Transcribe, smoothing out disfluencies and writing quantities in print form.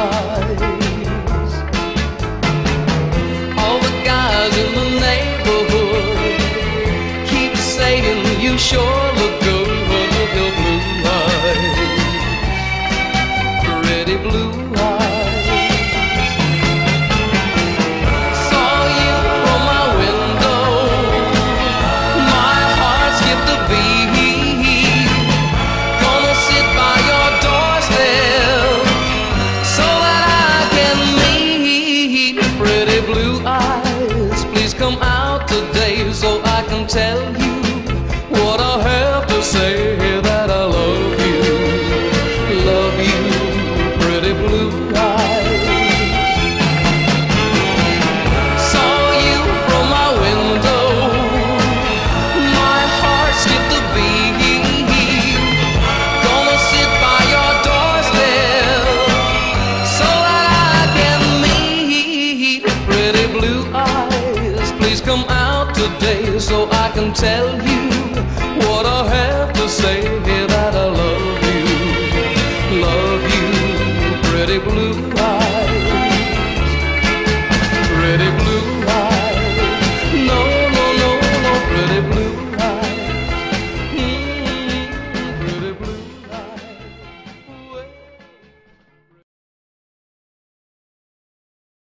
eyes. All the guys in the neighborhood keep saying you sure look good with your blue eyes, pretty blue eyes. Saw you from my window, my heart skipped a beat. Gonna sit by your doorstep so that I can meet pretty blue eyes. Please come out today so I can tell you what I have to say, that I love you, pretty blue eyes. Saw you from my window, my heart skipped a beat. Gonna sit by your doorstep so that I can meet pretty blue eyes. Please come out today so I can tell you what I have to say, that I love you, pretty blue eyes.